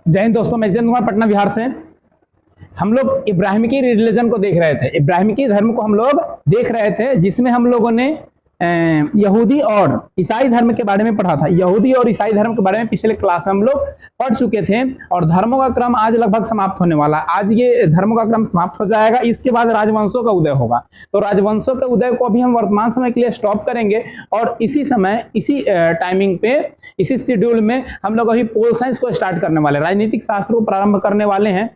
जय हिंद दोस्तों, मैं जितेंद्र कुमार पटना बिहार से। हम लोग इब्राहिमी रिलीजन को देख रहे थे, इब्राहिमी धर्म को हम लोग देख रहे थे, जिसमें हम लोगों ने यहूदी और ईसाई धर्म के बारे में पढ़ा था। यहूदी और ईसाई धर्म के बारे में पिछले क्लास में हम लोग पढ़ चुके थे और धर्मों का क्रम आज लगभग समाप्त होने वाला। आज ये धर्मों का क्रम समाप्त हो जाएगा, इसके बाद राजवंशों का उदय होगा। तो राजवंशों के उदय को अभी हम वर्तमान समय के लिए स्टॉप करेंगे और इसी समय, इसी टाइमिंग पे, इसी शेड्यूल में हम लोग अभी पोल साइंस को स्टार्ट करने वाले, राजनीतिक शास्त्र को प्रारंभ करने वाले हैं।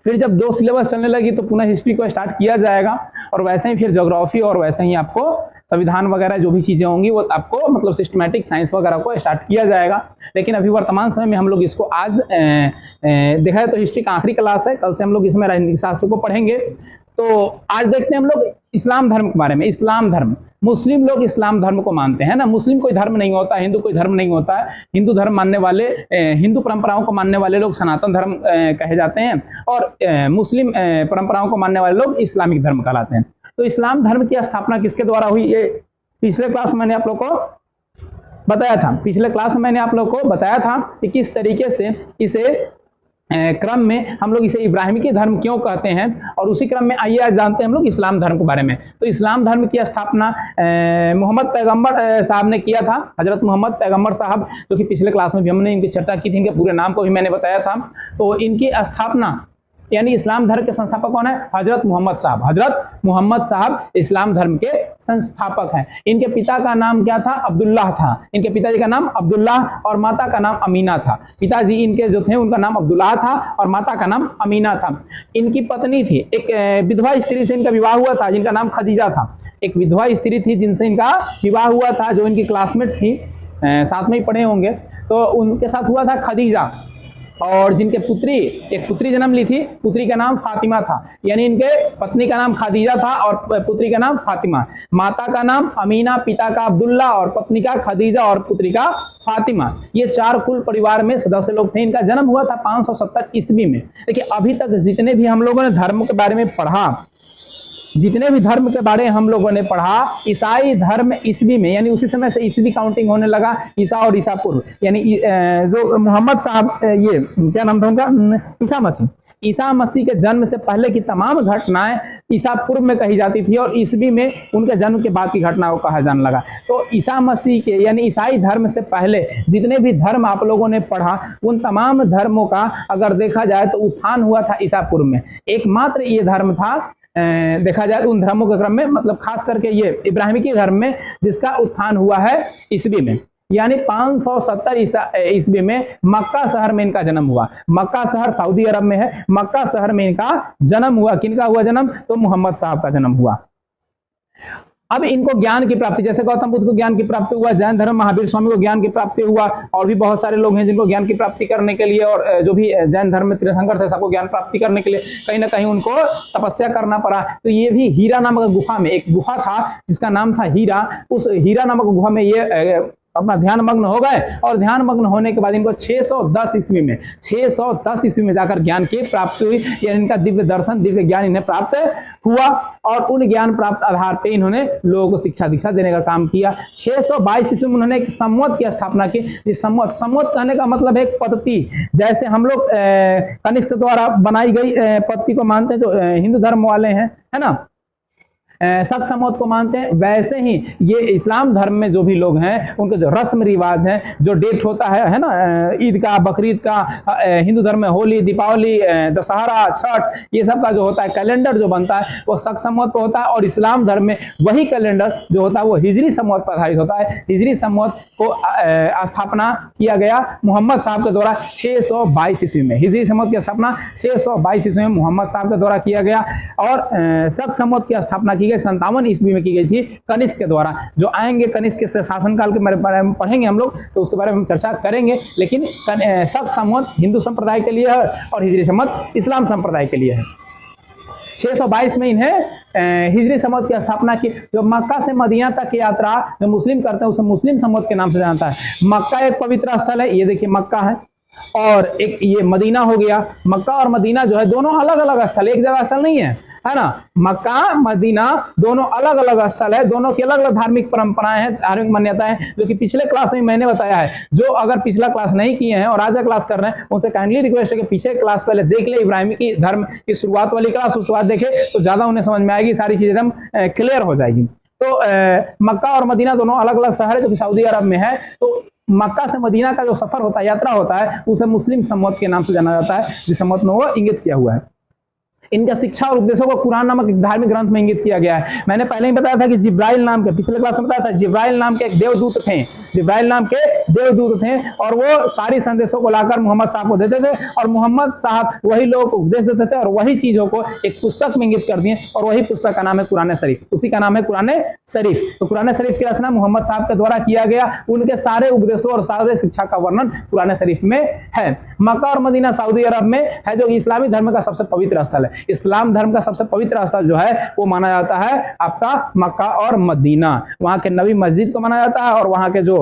फिर जब 2 सिलेबस चलने लगी तो पुनः हिस्ट्री को स्टार्ट किया जाएगा और वैसे ही फिर ज्योग्राफी और वैसे ही आपको संविधान वगैरह जो भी चीजें होंगी वो आपको मतलब सिस्टमैटिक साइंस वगैरह को स्टार्ट किया जाएगा। लेकिन अभी वर्तमान समय में हम लोग इसको आज देखा है तो हिस्ट्री का आखिरी क्लास है, कल से हम लोग इसमें राजनीतिक शास्त्र को पढ़ेंगे। तो आज देखते हैं हम लोग इस्लाम धर्म के बारे में। इस्लाम धर्म, मुस्लिम लोग इस्लाम धर्म को मानते हैं ना। मुस्लिम कोई धर्म नहीं होता, हिंदू कोई धर्म नहीं होता है। हिंदू धर्म मानने वाले, हिंदू परंपराओं को मानने वाले लोग सनातन धर्म कहे जाते हैं और मुस्लिम परंपराओं को मानने वाले लोग इस्लामिक धर्म कहलाते हैं। तो इस्लाम धर्म की स्थापना किसके द्वारा हुई, ये पिछले क्लास में मैंने आप लोग को बताया था। पिछले क्लास में मैंने आप लोग को बताया था कि किस तरीके से इसे क्रम में हम लोग इसे इब्राहिमी धर्म क्यों कहते हैं। और उसी क्रम में आइए आज जानते हैं हम लोग इस्लाम धर्म के बारे में। तो इस्लाम धर्म की स्थापना मोहम्मद पैगंबर साहब ने किया था, हजरत मोहम्मद पैगंबर साहब, जो कि पिछले क्लास में भी हमने इनकी चर्चा की थी, इनके पूरे नाम को भी मैंने बताया था। तो इनकी स्थापना यानी इस्लाम धर्म के संस्थापक कौन है? हजरत मोहम्मद साहब। हजरत मोहम्मद साहब इस्लाम धर्म के संस्थापक हैं। इनके पिता का नाम क्या था? अब्दुल्लाह था। इनके पिताजी का नाम अब्दुल्लाह और माता का नाम अमीना था। पिताजी इनके जो थे उनका नाम अब्दुल्लाह था और माता का नाम अमीना था। इनकी पत्नी थी, एक विधवा स्त्री से इनका विवाह हुआ था जिनका नाम खदीजा था। एक विधवा स्त्री थी जिनसे इनका विवाह हुआ था, जो इनकी क्लासमेट थी, साथ में ही पढ़े होंगे। तो उनके साथ हुआ था खदीजा। और जिनके एक पुत्री जन्म ली थी, पुत्री का नाम फातिमा था। यानी इनके पत्नी का नाम खदीजा था और पुत्री का नाम फातिमा। माता का नाम अमीना, पिता का अब्दुल्ला और पत्नी का खदीजा और पुत्री का फातिमा। ये 4 कुल परिवार में सदस्य लोग थे। इनका जन्म हुआ था 570 ईस्वी में। देखिए, अभी तक जितने भी हम लोगों ने धर्म के बारे में पढ़ा, जितने भी धर्म के बारे में हम लोगों ने पढ़ा, ईसाई धर्म ईस्वी में, यानी उसी समय से ईस्वी काउंटिंग होने लगा, ईसा और ईसा पूर्व, यानी जो मोहम्मद साहब, ये क्या नाम था उनका? ईसा मसीह। ईसा मसीह के जन्म से पहले की तमाम घटनाएं ईसा पूर्व में कही जाती थी और ईस्वी में उनके जन्म के बाद की घटनाओं को कहा जाने लगा। तो ईसा मसीह के यानी ईसाई धर्म से पहले जितने भी धर्म आप लोगों ने पढ़ा, उन तमाम धर्मों का अगर देखा जाए तो उत्थान हुआ था ईसा पूर्व में। एकमात्र ये धर्म था देखा जाए उन धर्मों के क्रम में, मतलब खास करके ये इब्राहिमी धर्म में, जिसका उत्थान हुआ है ईस्वी में, यानी 570 ईस्वी में मक्का शहर में इनका जन्म हुआ। मक्का शहर सऊदी अरब में है। मक्का शहर में इनका जन्म हुआ। किनका हुआ जन्म? तो मोहम्मद साहब का जन्म हुआ। अब इनको ज्ञान की प्राप्ति, जैसे गौतम बुद्ध को ज्ञान की प्राप्ति हुआ, जैन धर्म महावीर स्वामी को ज्ञान की प्राप्ति हुआ, और भी बहुत सारे लोग हैं जिनको ज्ञान की प्राप्ति करने के लिए, और जो भी जैन धर्म में तीर्थंकर थे, सबको ज्ञान प्राप्ति करने के लिए कहीं ना कहीं उनको तपस्या करना पड़ा। तो ये भी हीरा नामक गुफा में, एक गुफा था जिसका नाम था हीरा, उस हीरा नामक गुफा में ये अपना ध्यान मग्न हो गए और ध्यान मग्न होने के बाद इनको 610 ईस्वी में जाकर ज्ञान की प्राप्ति हुई। यानी इनका दिव्य दर्शन, दिव्य ज्ञान इन्हें प्राप्त हुआ और उन ज्ञान प्राप्त आधार पे इन्होंने लोगों को शिक्षा दीक्षा देने का काम किया। 622 ईस्वी में उन्होंने एक संवत की स्थापना की। जिस संवत कहने का मतलब है एक पद्धति, जैसे हम लोग कनिष्क द्वारा बनाई गई पद्धति को मानते हैं, जो हिंदू धर्म वाले हैं, है ना, शक समोत को मानते हैं, वैसे ही ये इस्लाम धर्म में जो भी लोग हैं उनके जो रस्म रिवाज हैं, जो डेट होता है ना, ईद का, बकरीद का, हिंदू धर्म में होली, दीपावली, दशहरा, छठ, ये सब का जो होता है कैलेंडर जो बनता है वो शक समोत पर होता है। और इस्लाम धर्म में वही कैलेंडर जो होता है वो हिजरी समोत पर आधारित होता है। हिजरी समोत को स्थापना किया गया मोहम्मद साहब के द्वारा 622 ईस्वी में। हिजरी समोत की स्थापना 622 ईस्वी में मोहम्मद साहब के द्वारा किया गया और शक समोत की स्थापना की 57 ईस्वी में की गई थी कनिष्क के द्वारा। जो आएंगे कनिष्क के शासनकाल के बारे में पढ़ेंगे हम लोग, तो उसके बारे में हम चर्चा करेंगे। लेकिन शक समवत हिंदू संप्रदाय के लिए है और हिजरी संवत इस्लाम संप्रदाय के लिए है। 622 में इन्हें हिजरी संवत की स्थापना की। जो मक्का से मदीना तक यात्रा जो मुस्लिम करते हैं उसे मुस्लिम संवत के नाम से जानता है। मक्का एक पवित्र स्थल है, ये देखिए मक्का है, और एक ये मदीना हो गया। मक्का और मदीना जो है दोनों अलग अलग स्थल, एक जगह स्थल नहीं है। है ना। मक्का मदीना दोनों अलग अलग स्थल है, दोनों की अलग अलग धार्मिक परंपराएं हैं, धार्मिक मान्यताएं, जो कि पिछले क्लास में मैंने बताया है। जो अगर पिछला क्लास नहीं किए हैं और आज क्लास कर रहे हैं, उनसे काइंडली रिक्वेस्ट है कि पीछे क्लास पहले देख ले, इब्राहिमी की धर्म की शुरुआत वाली क्लास, उसके बाद देखे तो ज्यादा उन्हें समझ में आएगी, सारी चीजें एकदम क्लियर हो जाएगी। तो मक्का और मदीना दोनों अलग अलग शहर है जो कि सऊदी अरब में है। तो मक्का से मदीना का जो सफर होता है, यात्रा होता है, उसे मुस्लिम सम्मत के नाम से जाना जाता है, जिस सम्मत में वो इंगित किया हुआ है। इनका शिक्षा और उपदेशों को कुरान नामक एक धार्मिक ग्रंथ में इंगित किया गया है। मैंने पहले ही बताया था कि जिब्राइल नाम के, पिछले क्लास में बताया था, जिब्राइल नाम के एक देवदूत थे, जिब्राइल नाम के देवदूत थे, और वो सारी संदेशों को लाकर मोहम्मद साहब को देते थे, और मोहम्मद साहब वही लोगों को उपदेश देते थे, और वही चीजों को एक पुस्तक में इंगित कर दिए, और वही पुस्तक का नाम है कुरान शरीफ, उसी का नाम है कुरान शरीफ। तो कुरान शरीफ की रचना मोहम्मद साहब के द्वारा किया गया, उनके सारे उपदेशों और सारे शिक्षा का वर्णन कुरान शरीफ में है। मक्का और मदीना सऊदी अरब में है, जो इस्लामी धर्म का सबसे पवित्र स्थल है। इस्लाम धर्म का सबसे पवित्र स्थल जो है वो माना जाता है आपका मक्का और मदीना। वहां के नबी मस्जिद को माना जाता है, और वहां के जो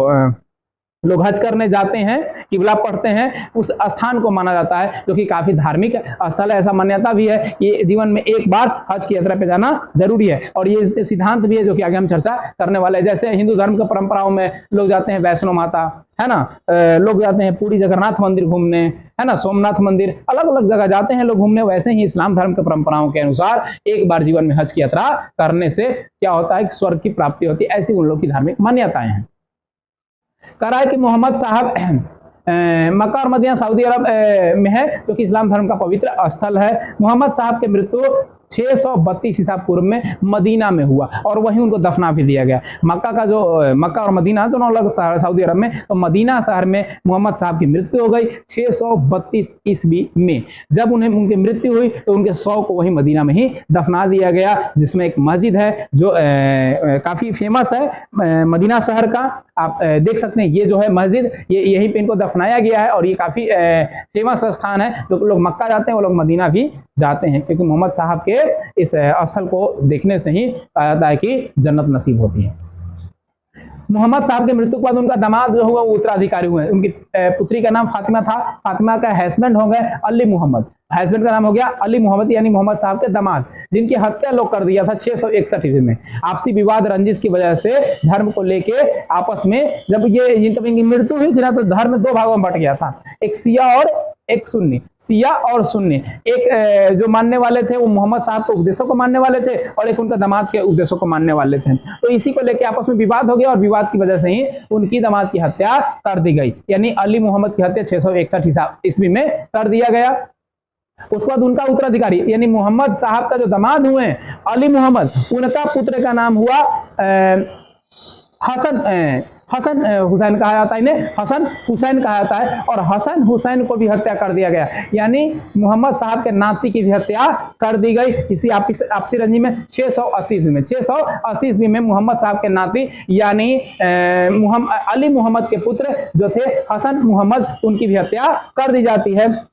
लोग हज करने जाते हैं, किबला पढ़ते हैं, उस स्थान को माना जाता है, जो कि काफी धार्मिक स्थल है। ऐसा मान्यता भी है कि जीवन में एक बार हज की यात्रा पे जाना जरूरी है, और ये सिद्धांत भी है जो कि आगे हम चर्चा करने वाले हैं। जैसे हिंदू धर्म की परंपराओं में लोग जाते हैं वैष्णो माता, है ना, लोग जाते हैं पूरी जगन्नाथ मंदिर घूमने, है ना, सोमनाथ मंदिर, अलग अलग जगह जाते हैं लोग घूमने। वैसे ही इस्लाम धर्म की परंपराओं के अनुसार एक बार जीवन में हज की यात्रा करने से क्या होता है कि स्वर्ग की प्राप्ति होती है। ऐसी उन लोगों की धार्मिक मान्यताएं हैं। कह रहा है कि मोहम्मद साहब मक्का और मदीना सऊदी अरब में है, जो कि इस्लाम धर्म का पवित्र स्थल है। मोहम्मद साहब की मृत्यु 632 ईसा पूर्व में मदीना में हुआ, और वहीं उनको दफना भी दिया गया। मक्का और मदीना दोनों अलग शहर सऊदी अरब में, तो मदीना शहर में मोहम्मद साहब की मृत्यु हो गई 632 ईस्वी में। जब उनकी मृत्यु हुई तो उनके शव को वहीं मदीना में ही दफना दिया गया, जिसमें एक मस्जिद है जो काफी फेमस है मदीना शहर का। आप देख सकते हैं, ये जो है मस्जिद, ये यहीं पे इनको दफनाया गया है, और ये काफी फेमस स्थान है। जो लोग मक्का जाते हैं वो लोग मदीना भी जाते हैं, क्योंकि मोहम्मद साहब के इस स्थल को देखने से ही कहा जाता है कि जन्नत नसीब होती है। मोहम्मद साहब के मृत्यु के बाद उनका दामाद जो हुआ वो उत्तराधिकारी हुए। उनकी पुत्री का नाम फातिमा था। फातिमा का हस्बैंड हो गए अली मोहम्मद, हस्बैंड का नाम हो गया अली मोहम्मद, यानी मोहम्मद साहब के दामाद, जिनकी हत्या लोग कर दिया था 661 ईस्वी में। आपसी विवाद रंजिश की वजह से धर्म को लेके आपस में जब इनकी मृत्यु हुई थी ना, तो धर्म दो भागों में बट गया था, एक सिया और एक सुन्नी। सिया और सुन्नी, एक जो मानने वाले थे वो मोहम्मद साहब के उपदेशों को मानने वाले थे, और एक उनका दामाद के उपदेशों को मानने वाले थे। तो इसी को लेकर आपस में विवाद हो गया, और विवाद की वजह से ही उनकी दामाद की हत्या कर दी गई, यानी अली मोहम्मद की हत्या 661 ईस्वी में कर दिया गया। उसके बाद उनका उत्तराधिकारी यानी मोहम्मद साहब का जो दामाद हुए अली मोहम्मद, उनका पुत्र का नाम हुआ हसन हुसैन कहा जाता है, इन्हें हसन हुसैन कहा जाता है, और हसन हुसैन को भी हत्या कर दिया गया, यानी मोहम्मद साहब के नाती की भी हत्या कर दी गई इसी आपसी रंजी में 680 ईस्वी में। 680 ईस्वी में मोहम्मद साहब के नाती यानी अली मोहम्मद के पुत्र जो थे हसन मोहम्मद, उनकी भी हत्या कर दी जाती है।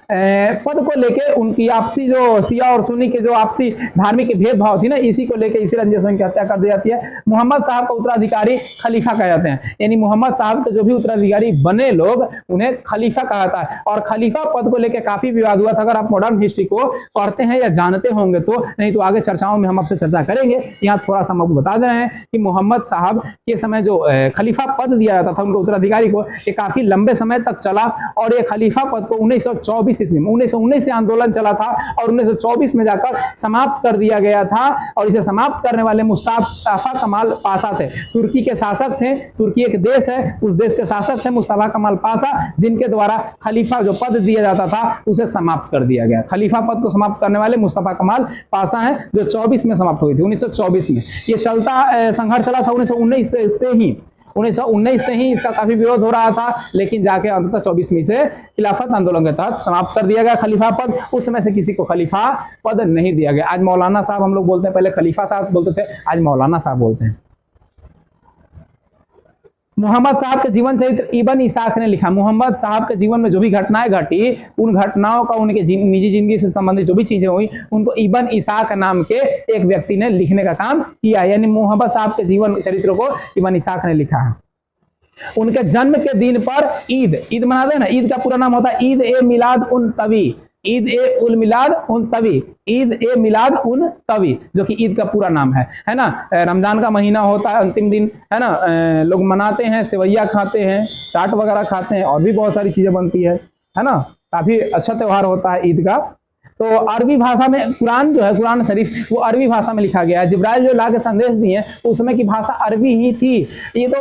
पद को लेके उनकी आपसी जो सिया और सुन्नी के जो आपसी धार्मिक भेदभाव थी ना, इसी को लेके इसी रंजिश में हत्या कर दी जाती है। मोहम्मद साहब का उत्तराधिकारी खलीफा कहा जाते हैं, यानी मोहम्मद साहब के जो भी उत्तराधिकारी बने लोग उन्हें खलीफा कहा जाता है। और खलीफा पद को लेकर काफी विवाद हुआ था। अगर आप मॉडर्न हिस्ट्री को पढ़ते हैं या जानते होंगे तो, नहीं तो आगे चर्चाओं में हम आपसे चर्चा करेंगे। यहाँ थोड़ा सा हम आपको बता दे रहे हैं कि मोहम्मद साहब के समय जो खलीफा पद दिया जाता था उनको उत्तराधिकारी को, ये काफी लंबे समय तक चला, और ये खलीफा पद को 1924 ईस्वी में 1919 से आंदोलन चला था, और 1924 में जाकर समाप्त कर दिया गया था। और इसे समाप्त करने वाले मुस्तफा कमाल पाशा थे, तुर्की के शासक थे। तुर्की एक देश है, उस देश के शासक थे मुस्तफा कमाल पाशा, जिनके द्वारा खलीफा जो पद दिया जाता था उसे समाप्त कर दिया गया। खलीफा पद को समाप्त करने वाले मुस्तफा कमाल पाशा हैं, जो 24 में समाप्त हुई थी, 1924 में। ये चलता संघर्ष चला था 1919 से ही इसका काफी विरोध हो रहा था, लेकिन जाके अंततः 24 में से खिलाफत आंदोलन के तहत समाप्त कर दिया गया खलीफा पद। उस समय से किसी को खलीफा पद नहीं दिया गया। आज मौलाना साहब हम लोग बोलते हैं, पहले खलीफा साहब बोलते थे, आज मौलाना साहब बोलते हैं। मोहम्मद साहब के जीवन चरित्र इब्न इसाक ने लिखा। मोहम्मद साहब के जीवन में जो भी घटनाएं घटी, उन घटनाओं का उनके निजी जिंदगी से संबंधित जो भी चीजें हुई, उनको इब्न इसाक नाम के एक व्यक्ति ने लिखने का काम किया, यानी मोहम्मद साहब के जीवन चरित्र को इब्न इसाक ने लिखा है। उनके जन्म के दिन पर ईद मनाते हैं ना, ईद का पूरा नाम होता है ईद ए मिलाद उन नबी। ईद ए उल मिलाद उन तवी, ईद ए मिलाद उन तवी, जो कि ईद का पूरा नाम है ना। रमजान का महीना होता है, अंतिम दिन है ना, लोग मनाते हैं, सेवैया खाते हैं, चाट वगैरह खाते हैं, और भी बहुत सारी चीजें बनती है ना। काफी अच्छा त्यौहार होता है ईद का। तो अरबी भाषा में कुरान जो है, कुरान शरीफ, वो अरबी भाषा में लिखा गया है। जिब्राइल जो ला के संदेश दिए उस समय की भाषा अरबी ही थी। ये तो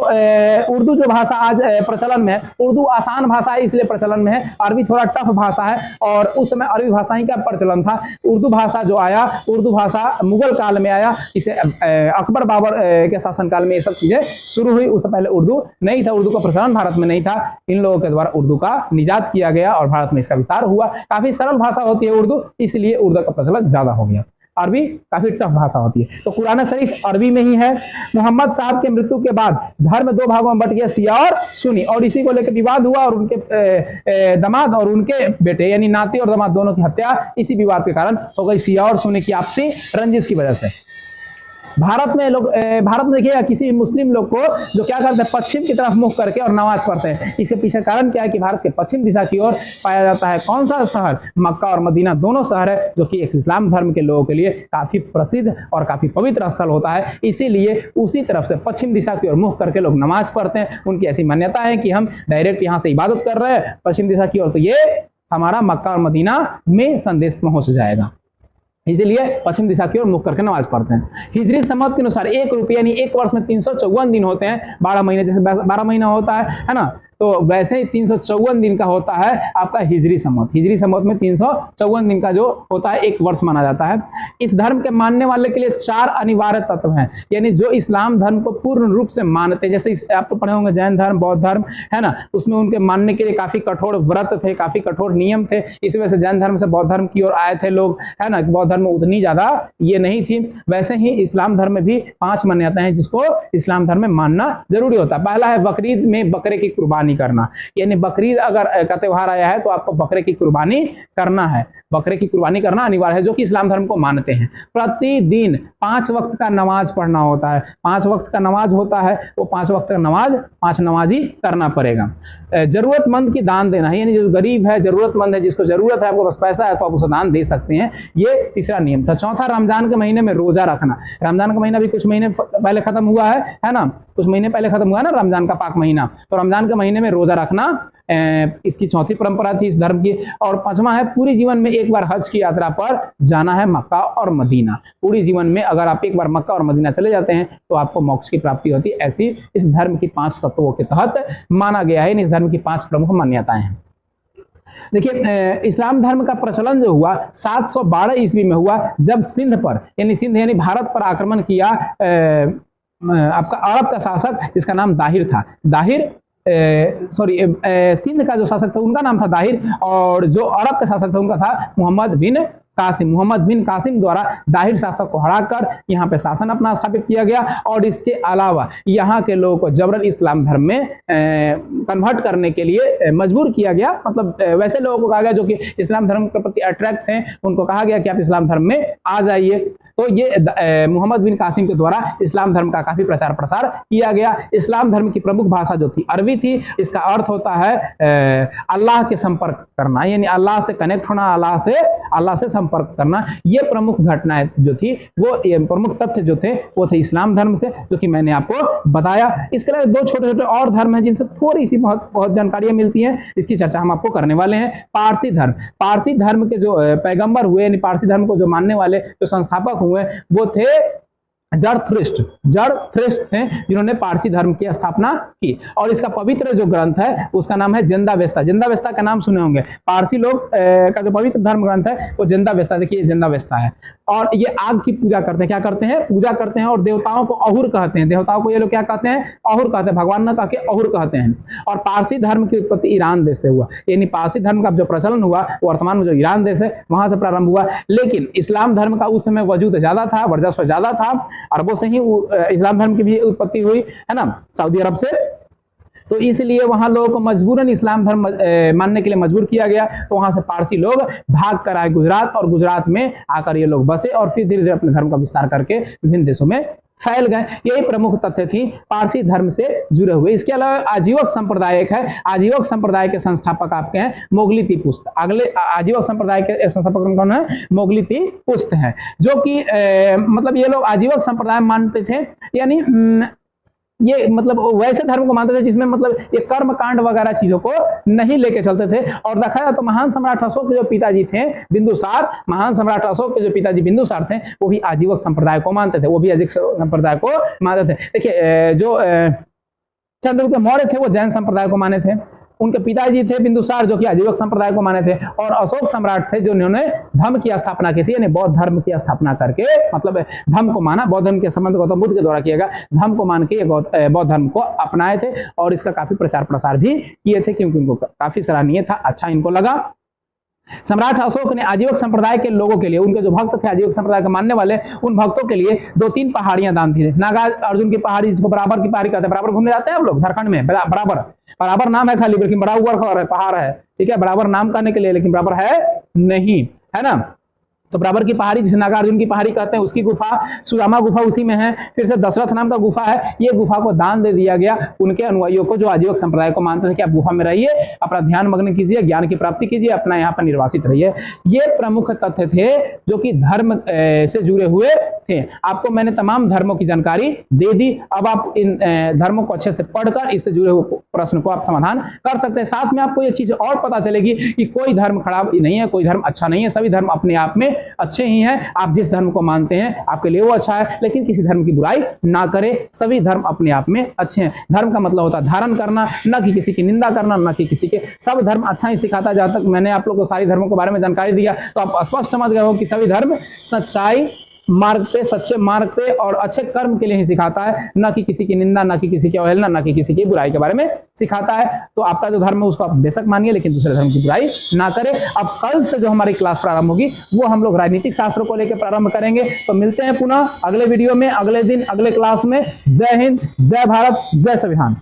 उर्दू जो भाषा आज प्रचलन में है, उर्दू आसान भाषा है इसलिए प्रचलन में है, अरबी थोड़ा टफ भाषा है, और उस समय अरबी भाषा ही का प्रचलन था। उर्दू भाषा जो आया, उर्दू भाषा मुगल काल में आया, इसे अकबर बाबर के शासनकाल में ये सब चीजें शुरू हुई। उससे पहले उर्दू नहीं था, उर्दू का प्रचलन भारत में नहीं था। इन लोगों के द्वारा उर्दू का निजात किया गया और भारत में इसका विस्तार हुआ। काफी सरल भाषा होती है उर्दू, इसलिए उर्दू का प्रचलन ज्यादा हो गया। अरबी काफी टफ भाषा होती है। तो कुरान शरीफ अरबी में ही है। मोहम्मद साहब के मृत्यु के बाद धर्म दो भागों में बट गया, शिया और सुन्नी, और इसी को लेकर विवाद हुआ और उनके दामाद और उनके बेटे यानी नाती और दामाद दोनों की हत्या इसी विवाद के कारण हो गई, शिया और सुन्नी की आपसी रंजिश की वजह से। भारत में देखिएगा किसी मुस्लिम लोग को जो क्या करते हैं, पश्चिम की तरफ मुख करके और नमाज पढ़ते हैं। इसके पीछे कारण क्या है कि भारत के पश्चिम दिशा की ओर पाया जाता है कौन सा शहर, मक्का और मदीना दोनों शहर है, जो कि एक इस्लाम धर्म के लोगों के लिए काफी प्रसिद्ध और काफी पवित्र स्थल होता है। इसीलिए उसी तरफ से पश्चिम दिशा की ओर मुख करके लोग नमाज पढ़ते हैं। उनकी ऐसी मान्यता है कि हम डायरेक्ट यहाँ से इबादत कर रहे हैं पश्चिम दिशा की ओर, तो ये हमारा मक्का और मदीना में संदेश पहुंच जाएगा, इसीलिए पश्चिम दिशा की ओर मुख करके नमाज पढ़ते हैं। हिजरी सम्मत के अनुसार 1 रुपये यानी एक वर्ष में 354 दिन होते हैं, 12 महीने, जैसे 12 महीना होता है ना, तो वैसे ही 354 दिन का होता है आपका हिजरी सम्मत। हिजरी सम्मत में 354 दिन का जो होता है एक वर्ष माना जाता है। इस धर्म के मानने वाले के लिए 4 अनिवार्य तत्व हैं, यानी जो इस्लाम धर्म को पूर्ण रूप से मानते हैं। जैसे आप तो पढ़े होंगे जैन धर्म, बौद्ध धर्म है ना, उसमें उनके मानने के लिए काफी कठोर व्रत थे, काफी कठोर नियम थे। इस वजह से जैन धर्म से बौद्ध धर्म की ओर आए थे लोग, है ना। बौद्ध धर्म में उतनी ज्यादा ये नहीं थी। वैसे ही इस्लाम धर्म में भी 5 मान्यताएं हैं जिसको इस्लाम धर्म में मानना जरूरी होता है। पहला है बकरीद में बकरे की कुर्बानी करना, यानी बकरीद अगर का त्यौहार आया है तो आपको बकरे की कुर्बानी करना है। बकरे की कुर्बानी करना अनिवार्य है, जो कि इस्लाम धर्म को मानते हैं। प्रतिदिन 5 वक्त का नमाज पढ़ना होता है। 5 वक्त का नमाज होता है, वो 5 वक्त का नमाज 5 नमाजी करना पड़ेगा। जरूरतमंद की दान देना है, यानी जो गरीब है, जरूरतमंद है, जिसको जरूरत है, आपको बस पैसा है तो आप उसे दान दे सकते हैं, ये तीसरा नियम था। चौथा, रमजान के महीने में रोजा रखना। रमजान का महीना भी कुछ महीने पहले खत्म हुआ है ना, कुछ महीने पहले खत्म हुआ है ना रमजान का पाक महीना, तो रमजान के महीने में रोजा रखना इसकी चौथी परंपरा थी इस धर्म की। और 5वां है पूरी जीवन में एक बार हज की यात्रा पर जाना है मक्का और मदीना। पूरी जीवन में अगर आप एक बार मक्का और मदीना चले जाते हैं तो आपको मोक्ष की प्राप्ति होती है। ऐसी इस धर्म की 5 तत्वों के तहत माना गया है। इस धर्म की 5 प्रमुख मान्यताएं हैं। देखिए इस्लाम धर्म का प्रचलन जो हुआ 712 ईस्वी में हुआ, जब सिंध पर यानी भारत पर आक्रमण किया आपका अरब का शासक, जिसका नाम दाहिर था। सिंध का जो शासक था उनका नाम था दाहिर, और जो अरब का शासक था उनका था मोहम्मद बिन कासिम द्वारा दाहिर शासक को हराकर यहाँ पे शासन अपना स्थापित किया गया। और इसके अलावा यहाँ के लोगों को जबरन इस्लाम धर्म में कन्वर्ट करने के लिए मजबूर किया गया। मतलब वैसे लोगों को कहा गया जो कि इस्लाम धर्म के प्रति अट्रैक्ट हैं, उनको कहा गया कि आप इस्लाम धर्म में आ जाइए। तो ये मोहम्मद बिन कासिम के द्वारा इस्लाम धर्म का काफी प्रचार प्रसार किया गया। इस्लाम धर्म की प्रमुख भाषा जो थी अरबी थी। इसका अर्थ होता है अल्लाह के संपर्क करना, यानी अल्लाह से कनेक्ट होना, अल्लाह से संपर्क करना। ये प्रमुख घटनाएं जो थी, वो ये प्रमुख तथ्य जो थे वो थे इस्लाम धर्म से, जो कि मैंने आपको बताया। इसके अलावा 2 छोटे-छोटे और धर्म हैं जिनसे थोड़ी सी बहुत जानकारियां मिलती हैं, इसकी चर्चा हम आपको करने वाले हैं। पारसी धर्म के जो पैगंबर हुए, यानी पारसी धर्म को जो मानने वाले जो संस्थापक हुए वो थे जरथुस्त्र थे, जिन्होंने पारसी धर्म की स्थापना की। और इसका पवित्र जो ग्रंथ है उसका नाम है ज़िंदा-वेस्ता। ज़िंदा-वेस्ता का नाम सुने होंगे। पारसी लोग का जो पवित्र धर्म ग्रंथ है वो ज़िंदा-वेस्ता। देखिए ज़िंदा-वेस्ता है। और ये आग की पूजा करते हैं। क्या करते हैं? पूजा करते हैं। और देवताओं को अहुर कहते हैं। देवताओं को ये लोग क्या कहते हैं? अहुर कहते हैं। भगवान न कह के अहुर कहते हैं। और पारसी धर्म की उत्पत्ति ईरान देश से हुआ, यानी पारसी धर्म का जो प्रचलन हुआ वो वर्तमान में जो ईरान देश है वहां से प्रारंभ हुआ। लेकिन इस्लाम धर्म का उस समय वजूद ज्यादा था, वर्चस्व ज्यादा था। अरबों से ही इस्लाम धर्म की भी उत्पत्ति हुई है ना, सऊदी अरब से। तो इसलिए वहां लोगों को मजबूरन इस्लाम धर्म मानने के लिए मजबूर किया गया। तो वहां से पारसी लोग भाग कर आए गुजरात, और गुजरात में आकर ये लोग बसे और फिर धीरे धीरे अपने धर्म का विस्तार करके विभिन्न देशों में फैल गए। यही प्रमुख तथ्य थी पारसी धर्म से जुड़े हुए। इसके अलावा आजीवक संप्रदाय एक है। आजीवक संप्रदाय के संस्थापक आपके हैं मोगली तिपुस्त। अगले आजीवक संप्रदाय के संस्थापक कौन है? मोगली तिपुस्त हैं, जो कि मतलब ये लोग आजीवक संप्रदाय मानते थे, यानी ये मतलब वैसे धर्म को मानते थे जिसमें मतलब ये कर्म कांड वगैरह चीजों को नहीं लेके चलते थे। और देखा जाए तो महान सम्राट अशोक के जो पिताजी थे बिंदुसार, महान सम्राट अशोक के जो पिताजी बिंदुसार थे, वो भी आजीवक संप्रदाय को मानते थे, वो भी आजीवक संप्रदाय को मानते थे। देखिए जो चंद्रगुप्त मौर्य थे वो जैन संप्रदाय को माने थे, उनके पिताजी थे बिंदुसार जो कि आजीवक संप्रदाय को माने थे, और अशोक सम्राट थे जो उन्होंने धर्म की स्थापना की थी, यानी बौद्ध धर्म की स्थापना करके मतलब धर्म को माना। बौद्ध धर्म के संबंध गौतम बुद्ध के द्वारा किया गया, धर्म को मान के बौद्ध धर्म को अपनाए थे और इसका काफी प्रचार प्रसार भी किए थे, क्योंकि उनको काफी सराहनीय था, अच्छा इनको लगा। सम्राट अशोक ने आजीवक संप्रदाय के लोगों के लिए, उनके जो भक्त थे आजीवक संप्रदाय के मानने वाले, उन भक्तों के लिए 2-3 पहाड़ियां दान दी थी। नागा अर्जुन की पहाड़ी, जिसको बराबर की पहाड़ी कहते हैं, बराबर घूमने जाते हैं आप लोग झारखंड में, बराबर नाम है खाली, लेकिन बड़ा ऊपर पहाड़ है, ठीक है, बराबर नाम करने के लिए, लेकिन बराबर है नहीं, है ना। तो बराबर की पहाड़ी जिसे नागार्जुन की पहाड़ी कहते हैं, उसकी गुफा सुदामा गुफा उसी में है। फिर से दशरथ नाम का गुफा है, ये गुफा को दान दे दिया गया उनके अनुयायियों को जो आजीवक संप्रदाय को मानते थे कि आप गुफा में रहिए, अपना ध्यान मग्न कीजिए, ज्ञान की प्राप्ति कीजिए, अपना यहाँ पर निर्वासित रहिए। ये प्रमुख तथ्य थे जो कि धर्म से जुड़े हुए थे। आपको मैंने तमाम धर्मों की जानकारी दे दी। अब आप इन धर्मों को अच्छे से पढ़कर इससे जुड़े हुए प्रश्न को आप समाधान कर सकते हैं। साथ में आपको ये चीज और पता चलेगी कि कोई धर्म खराब नहीं है, कोई धर्म अच्छा नहीं है, सभी धर्म अपने आप में अच्छे ही हैं। आप जिस धर्म को मानते हैं आपके लिए वो अच्छा है, लेकिन किसी धर्म की बुराई ना करें। सभी धर्म अपने आप में अच्छे हैं। धर्म का मतलब होता है धारण करना, न कि किसी की निंदा करना, न कि किसी के। सब धर्म अच्छा ही सिखाता है। जहां तक मैंने आप लोगों को सारी धर्मों के बारे में जानकारी दिया तो आप स्पष्ट समझ गए हो कि सभी धर्म सच्चाई मार्ग पे, सच्चे मार्ग पे और अच्छे कर्म के लिए ही सिखाता है, न कि किसी की निंदा, न कि किसी की अवहेलना, न कि किसी की बुराई के बारे में सिखाता है। तो आपका जो धर्म है उसको आप बेशक मानिए, लेकिन दूसरे धर्म की बुराई ना करें। अब कल से जो हमारी क्लास प्रारंभ होगी वो हम लोग राजनीतिक शास्त्र को लेकर प्रारंभ करेंगे। तो मिलते हैं पुनः अगले वीडियो में, अगले दिन, अगले क्लास में। जय हिंद, जय भारत, जय संविधान।